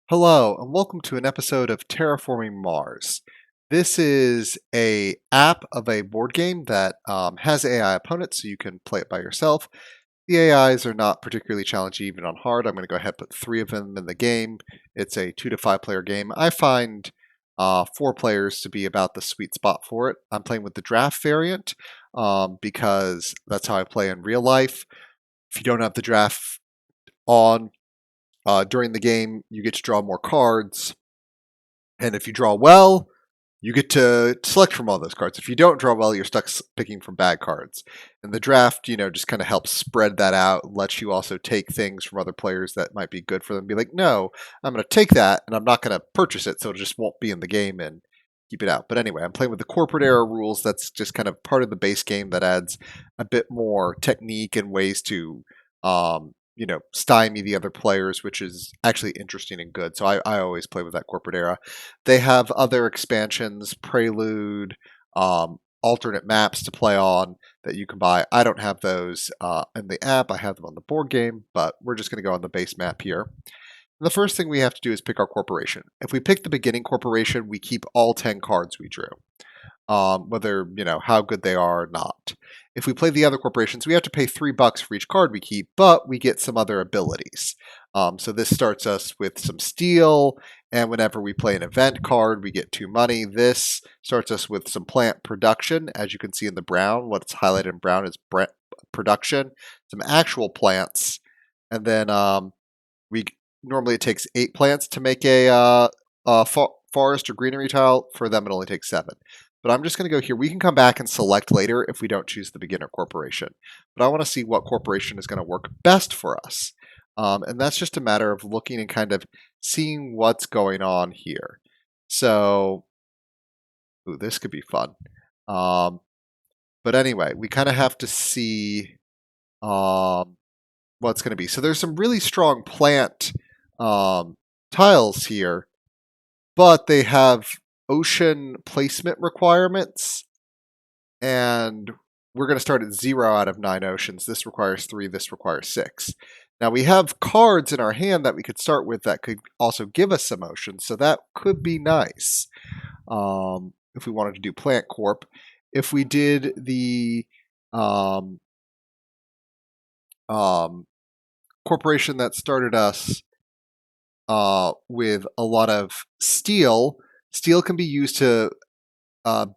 Hello, and welcome to an episode of Terraforming Mars. This is a app of a board game that has AI opponents, so you can play it by yourself. The AIs are not particularly challenging, even on hard. I'm going to go ahead and put 3 of them in the game. It's a 2 to 5 player game. I find 4 players to be about the sweet spot for it. I'm playing with the draft variant because that's how I play in real life. If you don't have the draft on, during the game, you get to draw more cards, and if you draw well, you get to select from all those cards. If you don't draw well, you're stuck picking from bad cards. And the draft, just kind of helps spread that out, lets you also take things from other players that might be good for them. Be like, no, I'm going to take that, and I'm not going to purchase it, so it just won't be in the game and keep it out. But anyway, I'm playing with the corporate era rules. That's just kind of part of the base game that adds a bit more technique and ways to stymie the other players, which is actually interesting and good. So I always play with that corporate era. They have other expansions, Prelude, alternate maps to play on that you can buy. I don't have those in the app. I have them on the board game, but we're just going to go on the base map here. And the first thing we have to do is pick our corporation. If we pick the beginning corporation, we keep all 10 cards we drew. Whether how good they are or not. If we play the other corporations, we have to pay $3 for each card we keep, but we get some other abilities. So this starts us with some steel, and whenever we play an event card, we get 2 money. This starts us with some plant production. As you can see in the brown, what's highlighted in brown is production, some actual plants, and then we normally it takes 8 plants to make a forest or greenery tile. For them, it only takes 7. But I'm just going to go here. We can come back and select later if we don't choose the beginner corporation. But I want to see what corporation is going to work best for us. And that's just a matter of looking and kind of seeing what's going on here. So, this could be fun. But anyway, we kind of have to see what's going to be. So there's some really strong plant tiles here, but they have ocean placement requirements, and we're going to start at 0 out of 9 oceans. This requires 3, this requires 6. Now we have cards in our hand that we could start with that could also give us some oceans, so that could be nice if we wanted to do Plant Corp. If we did the corporation that started us with a lot of steel, steel can be used to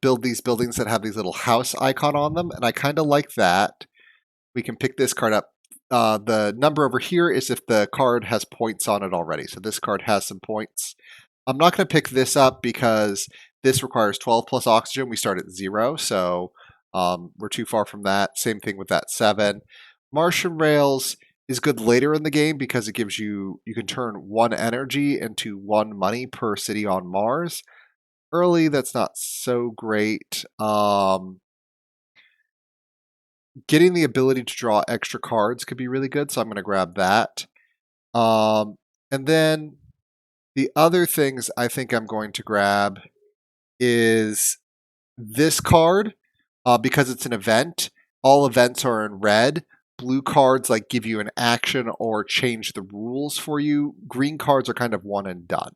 build these buildings that have these little house icon on them, and I kind of like that. We can pick this card up. The number over here is if the card has points on it already. So this card has some points. I'm not going to pick this up because this requires 12 plus oxygen. We start at 0, so we're too far from that. Same thing with that 7. Martian Rails is good later in the game because it gives you can turn 1 energy into 1 money per city on Mars. Early, that's not so great. Getting the ability to draw extra cards could be really good, so I'm going to grab that. And then the other things I think I'm going to grab is this card, because it's an event. All events are in red. Blue cards give you an action or change the rules for you. Green cards are kind of one and done.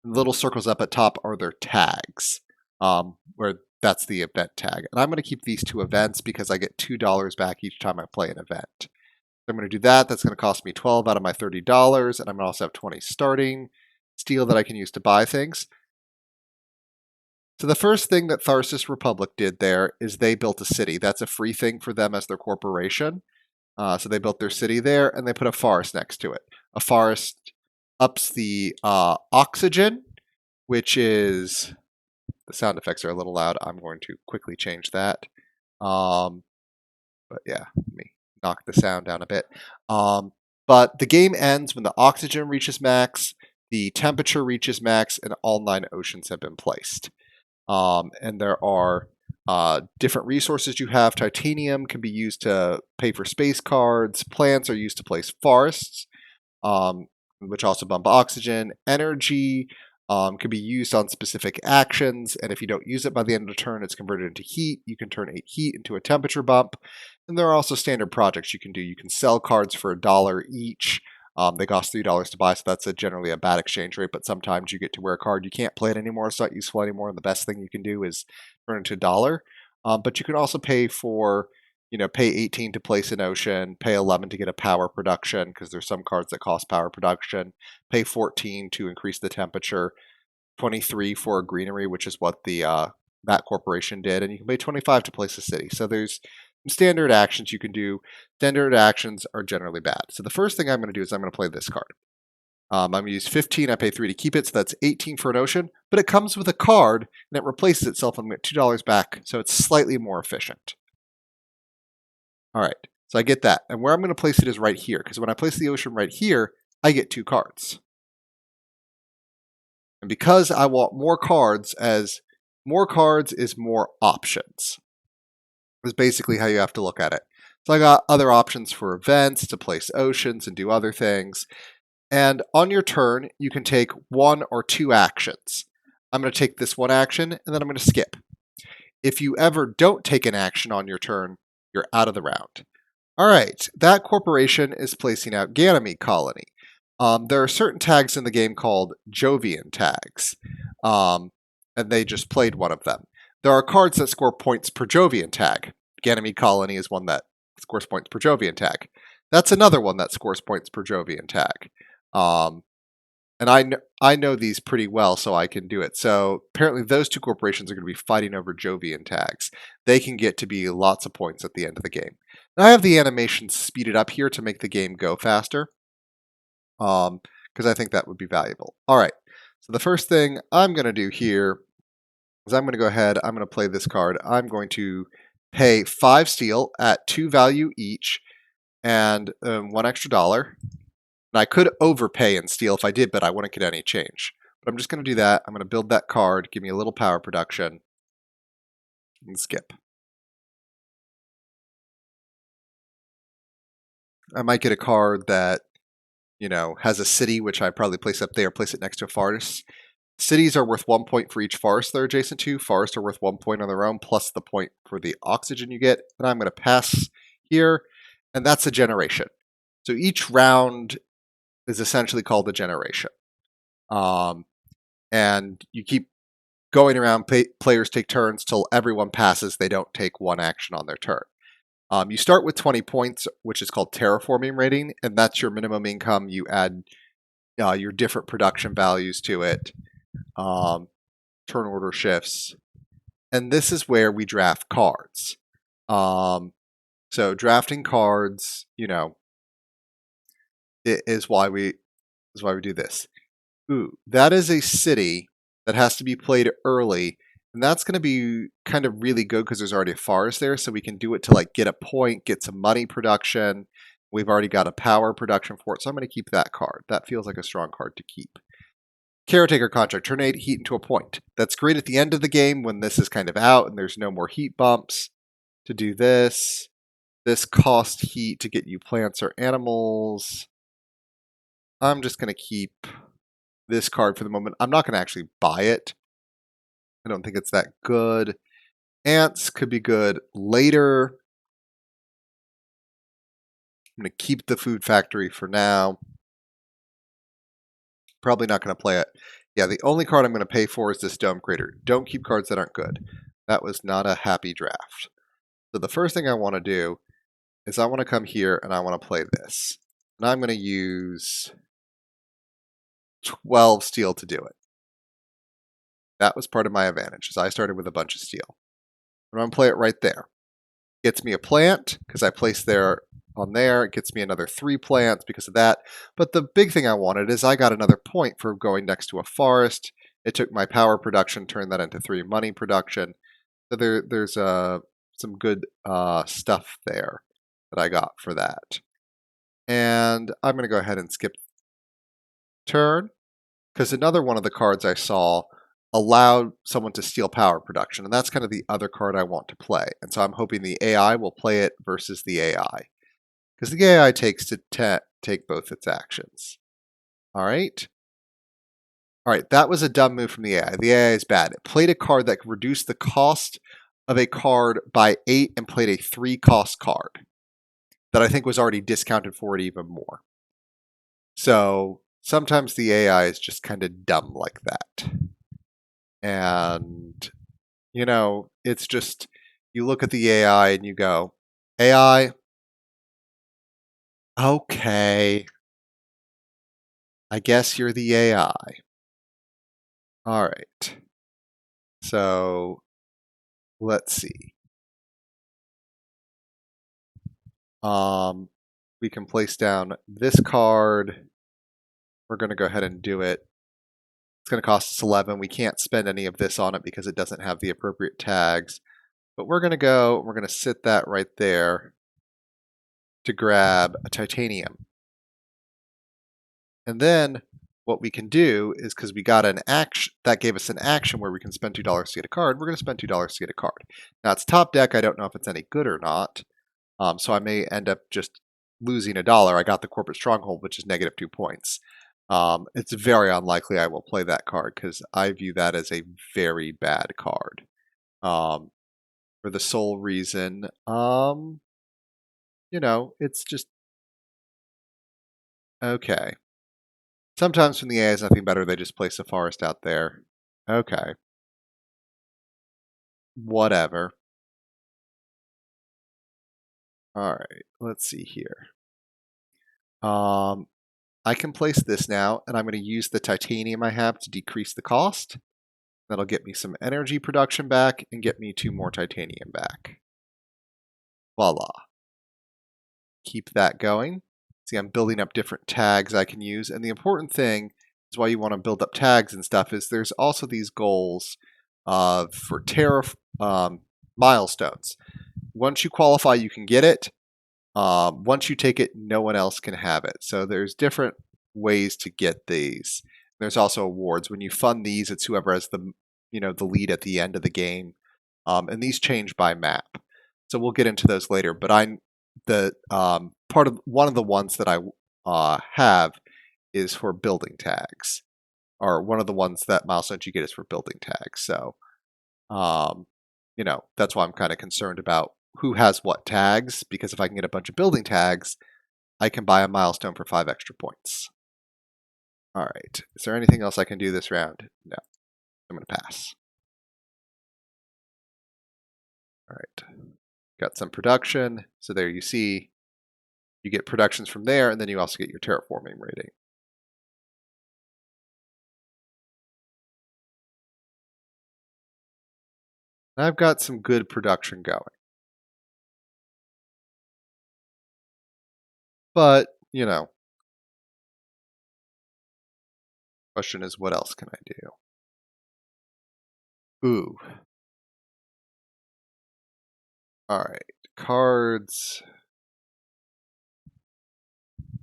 Little circles up at top are their tags, where that's the event tag. And I'm going to keep these 2 events because I get $2 back each time I play an event. So I'm going to do that. That's going to cost me 12 out of my $30, and I'm going to also have 20 starting steel that I can use to buy things. So the first thing that Tharsis Republic did there is they built a city. That's a free thing for them as their corporation. So they built their city there, and they put a forest next to it. A forest ups the oxygen, which is... The sound effects are a little loud. I'm going to quickly change that. But yeah, let me knock the sound down a bit. But the game ends when the oxygen reaches max, the temperature reaches max, and all 9 oceans have been placed. And there are different resources you have. Titanium can be used to pay for space cards. Plants are used to place forests, which also bump oxygen. Energy can be used on specific actions, and if you don't use it by the end of the turn, it's converted into heat. You can turn 8 heat into a temperature bump. And there are also standard projects you can do. You can sell cards for $1 each. They cost $3 to buy, so that's generally a bad exchange rate, but sometimes you get to where a card you can't play it anymore, it's not useful anymore, and the best thing you can do is turn it into a dollar. But you can also pay for, pay 18 to place an ocean, pay 11 to get a power production, because there's some cards that cost power production, pay 14 to increase the temperature, 23 for a greenery, which is what that corporation did, and you can pay 25 to place a city. So there's some standard actions you can do. Standard actions are generally bad. So the first thing I'm going to do is I'm going to play this card. I'm going to use 15. I pay 3 to keep it, so that's 18 for an ocean. But it comes with a card, and it replaces itself, and I get $2 back, so it's slightly more efficient. All right, so I get that. And where I'm going to place it is right here, because when I place the ocean right here, I get 2 cards. And because I want more cards, as more cards is more options, is basically how you have to look at it. So I got other options for events, to place oceans and do other things. And on your turn, you can take 1 or 2 actions. I'm going to take this 1 action, and then I'm going to skip. If you ever don't take an action on your turn, you're out of the round. All right, that corporation is placing out Ganymede Colony. There are certain tags in the game called Jovian tags, and they just played one of them. There are cards that score points per Jovian tag. Ganymede Colony is one that scores points per Jovian tag. That's another one that scores points per Jovian tag. And I know these pretty well, so I can do it. So apparently those 2 corporations are going to be fighting over Jovian tags. They can get to be lots of points at the end of the game. Now I have the animation speeded up here to make the game go faster, because I think that would be valuable. All right, so the first thing I'm going to do here is I'm going to go ahead, I'm going to play this card. I'm going to pay 5 steel at 2 value each, and $1 extra. And I could overpay in steel if I did, but I wouldn't get any change. But I'm just going to do that. I'm going to build that card, give me a little power production, and skip. I might get a card that, has a city, which I probably place up there, place it next to a forest. Cities are worth 1 point for each forest they're adjacent to. Forests are worth 1 point on their own, plus the point for the oxygen you get. And I'm going to pass here, and that's a generation. So each round is essentially called a generation. And you keep going around, players take turns till everyone passes. They don't take 1 action on their turn. You start with 20 points, which is called Terraforming rating, and that's your minimum income. You add your different production values to it, turn order shifts, and this is where we draft cards. So drafting cards, is why we do this. Ooh, that is a city that has to be played early, and that's going to be kind of really good because there's already a forest there, so we can do it to get a point, get some money production. We've already got a power production for it, so I'm going to keep that card. That feels like a strong card to keep. Caretaker contract, turn 8 heat into a point. That's great at the end of the game when this is kind of out and there's no more heat bumps. To do this, this costs heat to get you plants or animals. I'm just going to keep this card for the moment. I'm not going to actually buy it. I don't think it's that good. Ants could be good later. I'm going to keep the food factory for now. Probably not going to play it. Yeah, the only card I'm going to pay for is this Dome Crater. Don't keep cards that aren't good. That was not a happy draft. So the first thing I want to do is I want to come here and I want to play this. And I'm going to use 12 steel to do it. That was part of my advantage, as I started with a bunch of steel. I'm going to play it right there. Gets me a plant, because I placed there on there. It gets me another 3 plants because of that. But the big thing I wanted is I got another point for going next to a forest. It took my power production, turned that into 3 money production. So there's some good stuff there that I got for that. And I'm going to go ahead and skip turn, because another one of the cards I saw allowed someone to steal power production, and that's kind of the other card I want to play. And so I'm hoping the AI will play it versus the AI, because the AI takes to take both its actions. All right. All right, that was a dumb move from the AI. The AI is bad. It played a card that could reduce the cost of a card by 8 and played a 3 cost card that I think was already discounted for it even more. So sometimes the AI is just kind of dumb like that. And, it's just, you look at the AI and you go, AI, okay, I guess you're the AI. All right. So let's see. Um, we can place down this card. We're going to go ahead and do it. It's going to cost us 11. We can't spend any of this on it because it doesn't have the appropriate tags. But we're going to sit that right there to grab a titanium. And then what we can do is, because we got an action, that gave us an action where we can spend $2 to get a card, we're going to spend $2 to get a card. Now it's top deck. I don't know if it's any good or not. So I may end up just losing $1. I got the Corporate Stronghold, which is negative 2 points. It's very unlikely I will play that card because I view that as a very bad card. For the sole reason, it's just okay. Sometimes when the AI is nothing better, they just place a forest out there. Okay. Whatever. All right. Let's see here. I can place this now, and I'm going to use the titanium I have to decrease the cost. That'll get me some energy production back and get me 2 more titanium back. Voila. Keep that going. See, I'm building up different tags I can use. And the important thing is why you want to build up tags and stuff is there's also these goals for milestones. Once you qualify, you can get it. Once you take it, no one else can have it. So there's different ways to get these. There's also awards. When you fund these, it's whoever has the lead at the end of the game. And these change by map. So we'll get into those later. But one of the ones that I have is for building tags, or one of the ones that milestones you get is for building tags. So, that's why I'm kind of concerned about who has what tags, because if I can get a bunch of building tags, I can buy a milestone for 5 extra points. All right. Is there anything else I can do this round? No. I'm going to pass. All right. Got some production. So there you see, you get productions from there, and then you also get your terraforming rating. And I've got some good production going. But, question is, what else can I do? Ooh. All right. Cards.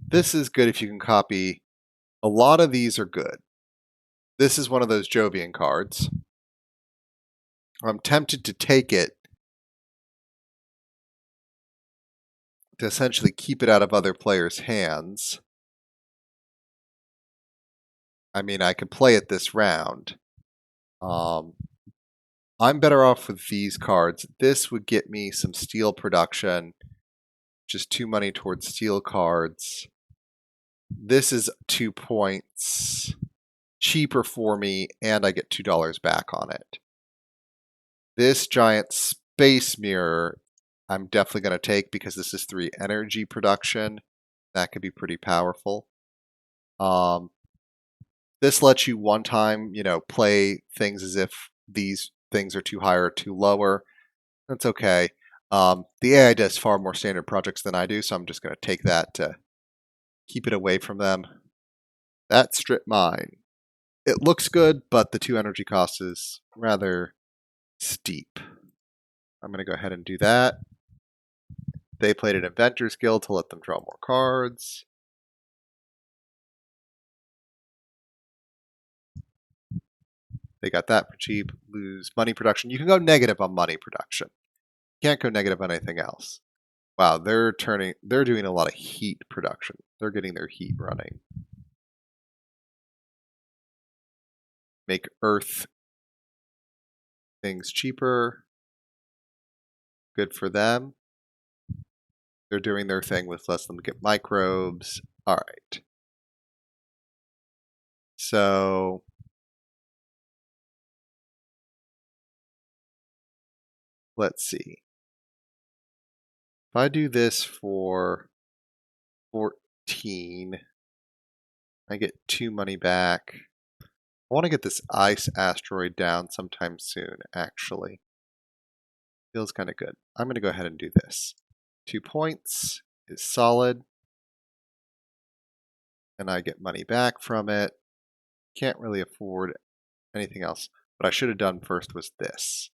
This is good if you can copy. A lot of these are good. This is one of those Jovian cards. I'm tempted to take it to essentially keep it out of other players' hands. I mean, I could play it this round. I'm better off with these cards. This would get me some steel production. Just 2 money towards steel cards. This is 2 points cheaper for me, and I get $2 back on it. This giant space mirror I'm definitely going to take because this is 3 energy production. That could be pretty powerful. This lets you one time, play things as if these things are too high or too lower. That's okay. The AI does far more standard projects than I do, so I'm just going to take that to keep it away from them. That strip mine. It looks good, but the 2 energy cost is rather steep. I'm going to go ahead and do that. They played an Inventor's Guild to let them draw more cards. They got that for cheap. Lose money production. You can go negative on money production. You can't go negative on anything else. Wow, they're doing a lot of heat production. They're getting their heat running. Make Earth things cheaper. Good for them. They're doing their thing with less them get microbes. All right. So let's see. If I do this for 14, I get 2 money back. I want to get this ice asteroid down sometime soon, actually. Feels kind of good. I'm going to go ahead and do this. 2 points is solid. And I get money back from it. Can't really afford anything else. What I should have done first was this.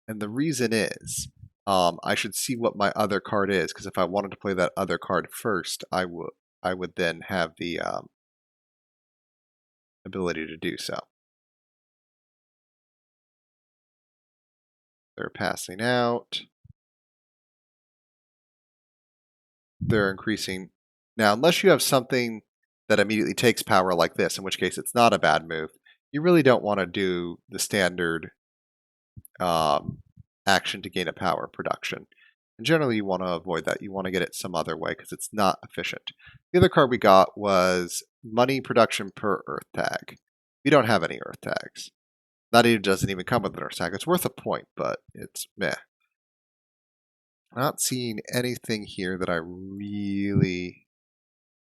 And the reason is, I should see what my other card is, because if I wanted to play that other card first, I would then have the ability to do so. They're passing out. They're increasing. Now, unless you have something that immediately takes power like this, in which case it's not a bad move, you really don't want to do the standard action to gain a power production. And generally you want to avoid that. You want to get it some other way because it's not efficient. The other card we got was money production per earth tag. We don't have any earth tags. Not even doesn't even come with an earth tag. It's worth a point, but it's meh. Not seeing anything here that I really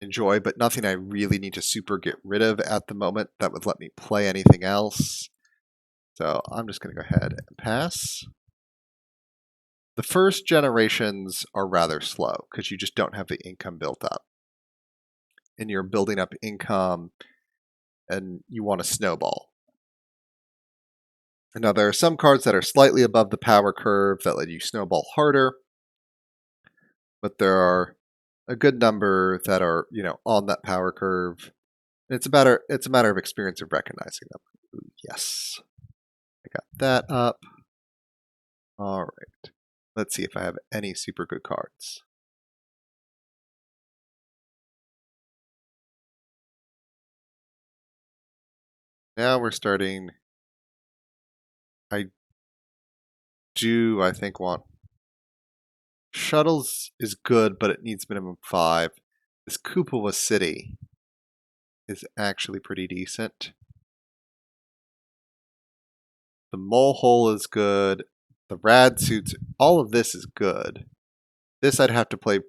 enjoy, but nothing I really need to super get rid of at the moment that would let me play anything else. So I'm just going to go ahead and pass. The first generations are rather slow because you just don't have the income built up. And you're building up income and you want to snowball. Now, there are some cards that are slightly above the power curve that let you snowball harder, but there are a good number that are, on that power curve. And it's a matter of experience of recognizing them. Ooh, yes, I got that up. All right, let's see if I have any super good cards. Now we're starting. I think, want shuttles is good, but it needs minimum 5. This Cupola City is actually pretty decent. The mole hole is good. The rad suits, all of this is good. This I'd have to play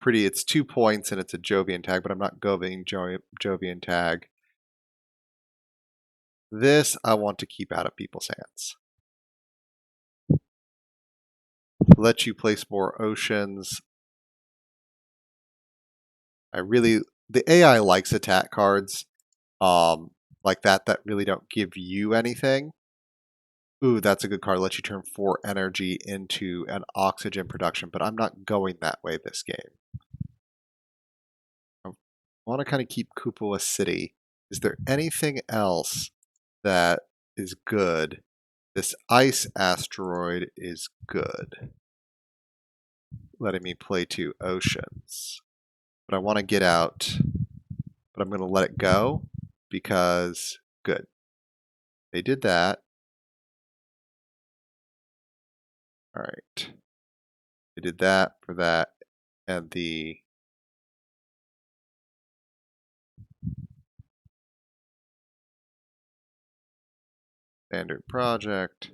pretty. It's 2 points and it's a Jovian tag, but I'm not going Jovian tag. This I want to keep out of people's hands. Let you place more oceans. The AI likes attack cards like that really don't give you anything. Ooh, that's a good card. Let you turn 4 energy into an oxygen production, but I'm not going that way this game. I want to kind of keep Cupola City. Is there anything else that is good? This ice asteroid is good. Letting me play 2 oceans. But I want to get out, but I'm going to let it go because good. They did that. All right. They did that for that and the standard project.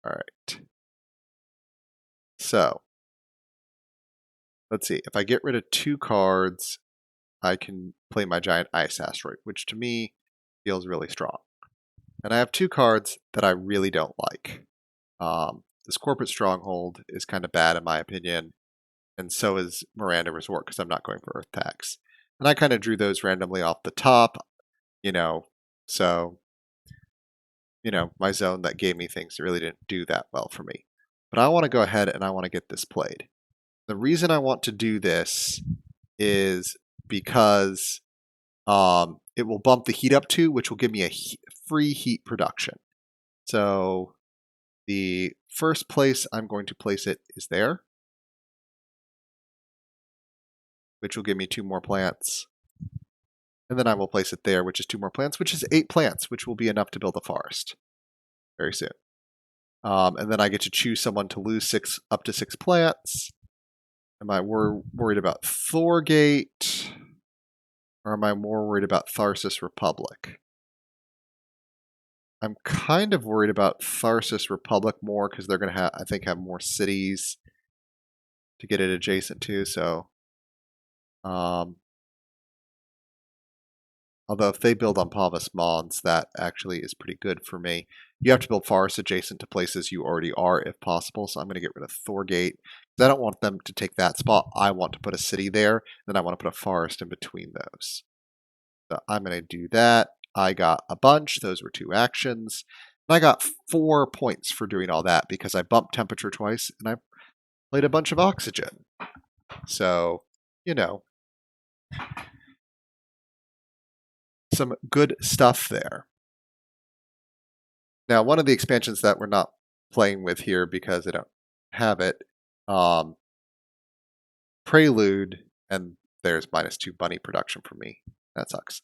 All right. So let's see. If I get rid of 2 cards, I can play my giant ice asteroid, which to me feels really strong. And I have 2 cards that I really don't like. This corporate stronghold is kind of bad in my opinion, and so is Miranda Resort because I'm not going for Earth tax. And I kind of drew those randomly off the top, so my zone that gave me things that really didn't do that well for me. But I want to go ahead and I want to get this played. The reason I want to do this is because it will bump the heat up 2, which will give me a free heat production. So the first place I'm going to place it is there, which will give me 2 more plants. And then I will place it there, which is 2 more plants, which is 8 plants, which will be enough to build a forest very soon. And then I get to choose someone to lose up to 6 plants. Am I worried about Thorgate? Or am I more worried about Tharsis Republic? I'm kind of worried about Tharsis Republic more because they're going to have, I think, have more cities to get it adjacent to. So, although if they build on Pavas Mons, that actually is pretty good for me. You have to build forests adjacent to places you already are if possible. So I'm going to get rid of Thorgate. I don't want them to take that spot. I want to put a city there. Then I want to put a forest in between those. So I'm going to do that. I got a bunch. Those were 2 actions. And I got 4 points for doing all that because I bumped temperature twice and I played a bunch of oxygen. So, you know, some good stuff there. Now, one of the expansions that we're not playing with here because I don't have it, Prelude, and there's -2 bunny production for me. That sucks.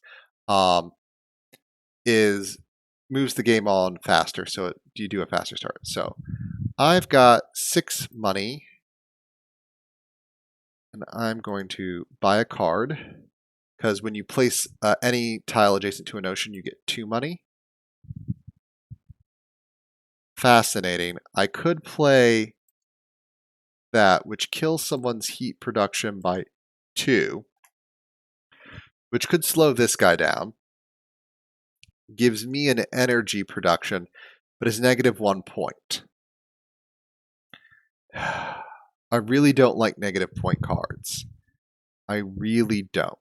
Is moves the game on faster, so you do a faster start. So I've got 6 money, and I'm going to buy a card because when you place any tile adjacent to an ocean, you get 2 money. Fascinating. I could play that, which kills someone's heat production by 2, which could slow this guy down. Gives me an energy production, but is -1 point. I really don't like negative point cards. I really don't.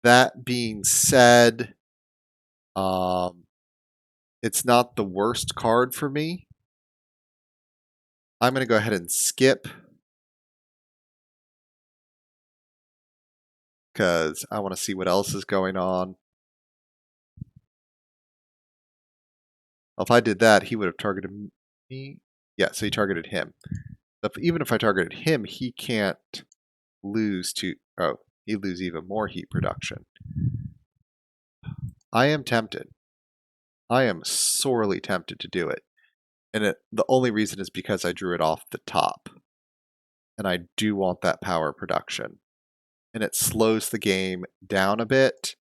That being said, it's not the worst card for me. I'm going to go ahead and skip because I want to see what else is going on. Well, if I did that, he would have targeted me. Yeah, so he targeted him. But even if I targeted him, he can't lose to... Oh, he lose even more heat production. I am tempted. I am sorely tempted to do it. And the only reason is because I drew it off the top. And I do want that power production. And it slows the game down a bit.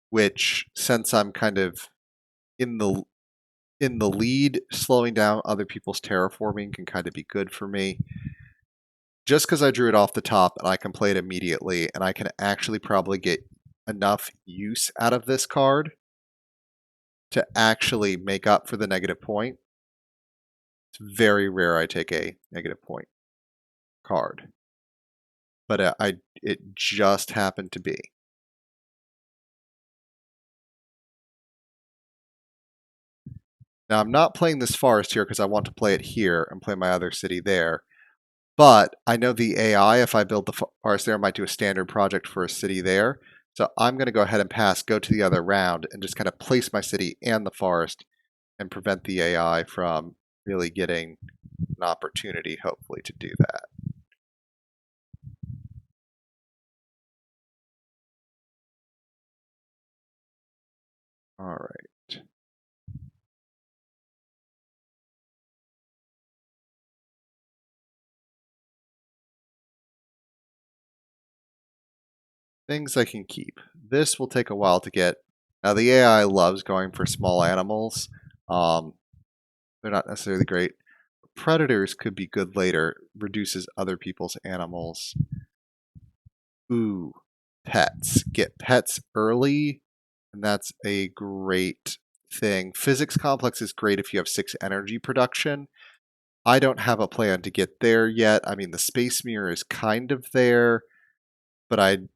Which, since I'm kind of in the lead, slowing down other people's terraforming can kind of be good for me. Just because I drew it off the top and I can play it immediately, and I can actually probably get enough use out of this card to actually make up for the negative point. It's very rare I take a negative point card. But it just happened to be. Now, I'm not playing this forest here because I want to play it here and play my other city there. But I know the AI, if I build the forest there, might do a standard project for a city there. So I'm going to go ahead and pass, go to the other round, and just kind of place my city and the forest and prevent the AI from really getting an opportunity, hopefully, to do that. All right. Things I can keep. This will take a while to get. Now, the AI loves going for small animals. They're not necessarily great. Predators could be good later. Reduces other people's animals. Ooh, pets. Get pets early, and that's a great thing. Physics complex is great if you have 6 energy production. I don't have a plan to get there yet. I mean, the space mirror is kind of there, but I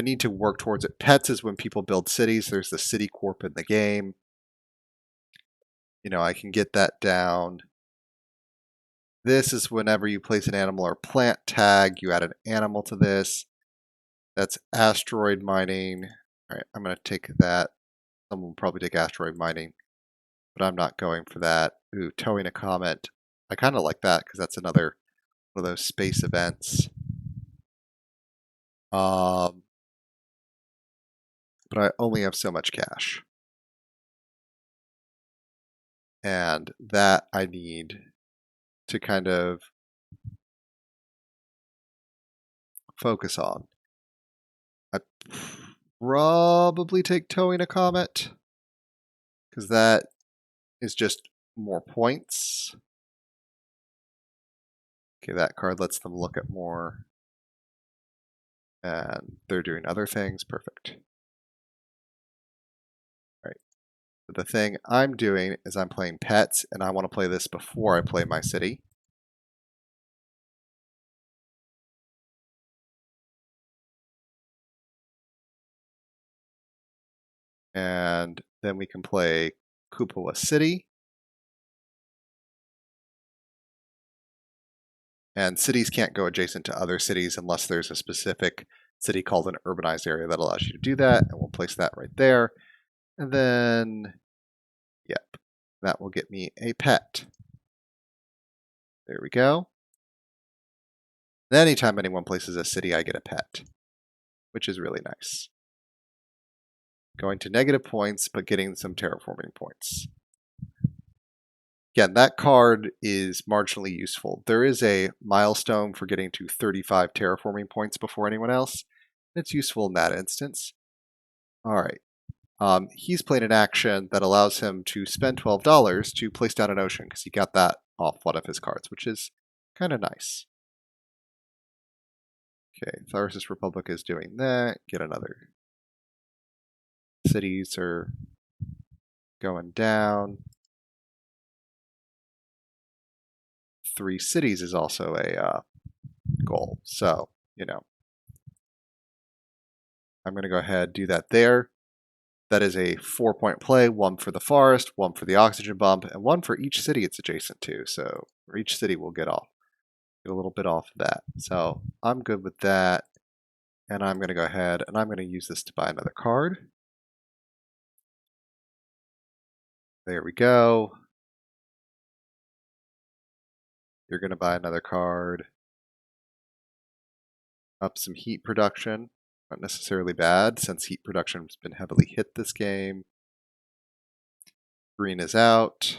need to work towards it. Pets is when people build cities. There's the city corp in the game. You know, I can get that down. This is whenever you place an animal or plant tag, you add an animal to this. That's asteroid mining. All right, I'm going to take that. Someone will probably take asteroid mining, but I'm not going for that. Ooh, towing a comet. I kind of like that because that's another one of those space events. But I only have so much cash. And that I need to kind of focus on. I'd probably take towing a comet, because that is just more points. Okay, that card lets them look at more. And they're doing other things. Perfect. Right. But the thing I'm doing is I'm playing pets, and I want to play this before I play my city. And then we can play Cupola City. And cities can't go adjacent to other cities unless there's a specific city called an urbanized area that allows you to do that. And we'll place that right there. And then, yep, that will get me a pet. There we go. And anytime anyone places a city, I get a pet, which is really nice. Going to negative points, but getting some terraforming points. Again, that card is marginally useful. There is a milestone for getting to 35 terraforming points before anyone else. It's useful in that instance. All right. He's played an action that allows him to spend $12 to place down an ocean because he got that off one of his cards, which is kind of nice. Okay, Tharsis Republic is doing that. Get another. Cities are going down. 3 cities is also a goal. So, I'm going to go ahead and do that there. That is a 4-point play, 1 for the forest, 1 for the oxygen bump, and 1 for each city it's adjacent to. So for each city will get a little bit off of that. So I'm good with that. And I'm going to go ahead and I'm going to use this to buy another card. There we go. You're going to buy another card. Up some heat production. Not necessarily bad, since heat production has been heavily hit this game. Green is out.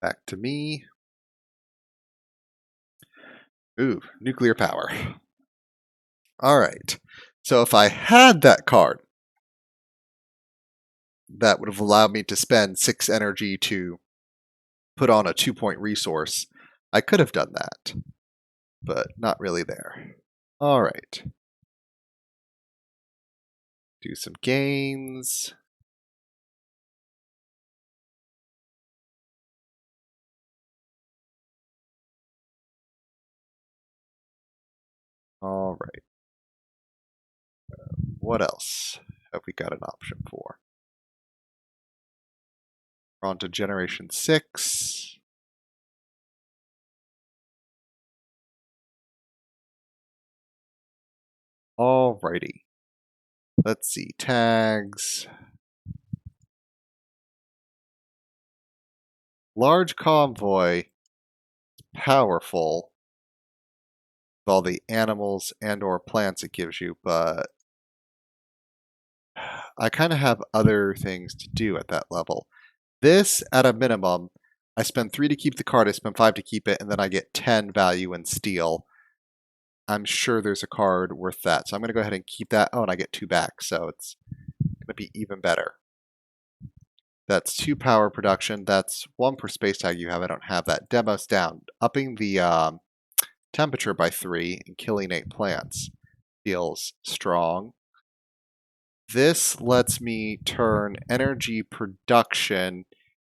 Back to me. Ooh, nuclear power. All right. So if I had that card, that would have allowed me to spend 6 energy to put on a 2-point resource. I could have done that, but not really there. All right. Do some gains. All right. What else have we got an option for? We're on to Generation 6. All righty. Let's see. Tags. Large convoy. Powerful. With all the animals and or plants it gives you, but I kind of have other things to do at that level. This, at a minimum, I spend 3 to keep the card, I spend 5 to keep it, and then I get 10 value in steel. I'm sure there's a card worth that. So I'm going to go ahead and keep that. Oh, and I get 2 back, so it's going to be even better. That's 2 power production. That's 1 per space tag you have. I don't have that. Demos down. Upping the temperature by 3 and killing 8 plants feels strong. This lets me turn energy production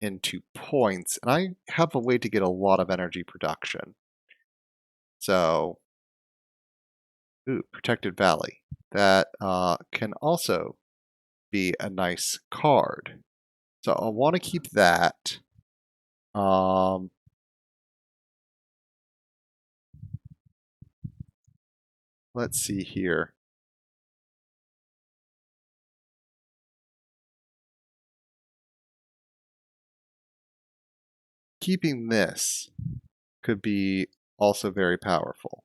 into points, and I have a way to get a lot of energy production. So, ooh, Protected Valley. That can also be a nice card. So I want to keep that. Let's see here. Keeping this could be also very powerful.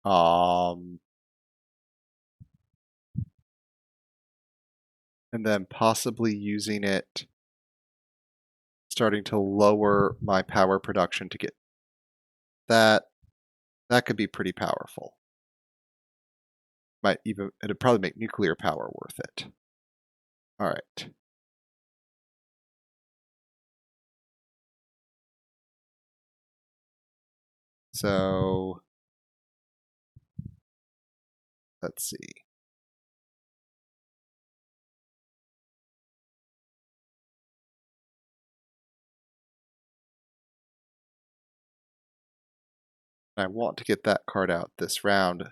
And then possibly using it, starting to lower my power production to get that. That could be pretty powerful. It'd probably make nuclear power worth it. All right. So let's see. I want to get that card out this round.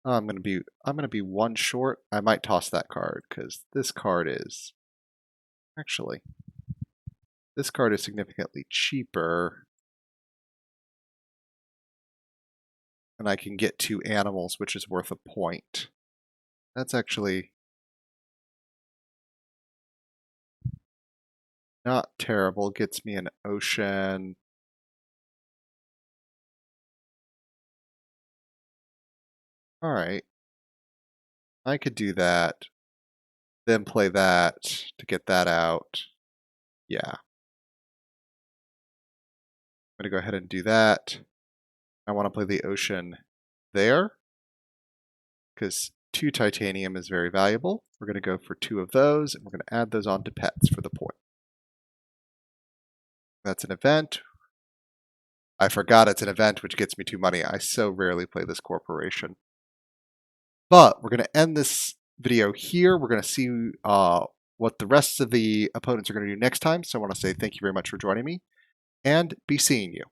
I'm gonna be one short. I might toss that card because this card is actually significantly cheaper, and I can get 2 animals, which is worth a point. That's actually not terrible. Gets me an ocean. All right, I could do that. Then play that to get that out. Yeah, I'm gonna go ahead and do that. I want to play the ocean there because 2 titanium is very valuable. We're going to go for 2 of those, and we're going to add those on to pets for the point. That's an event. I forgot it's an event, which gets me 2 money. I so rarely play this corporation. But we're going to end this video here. We're going to see what the rest of the opponents are going to do next time. So I want to say thank you very much for joining me, and be seeing you.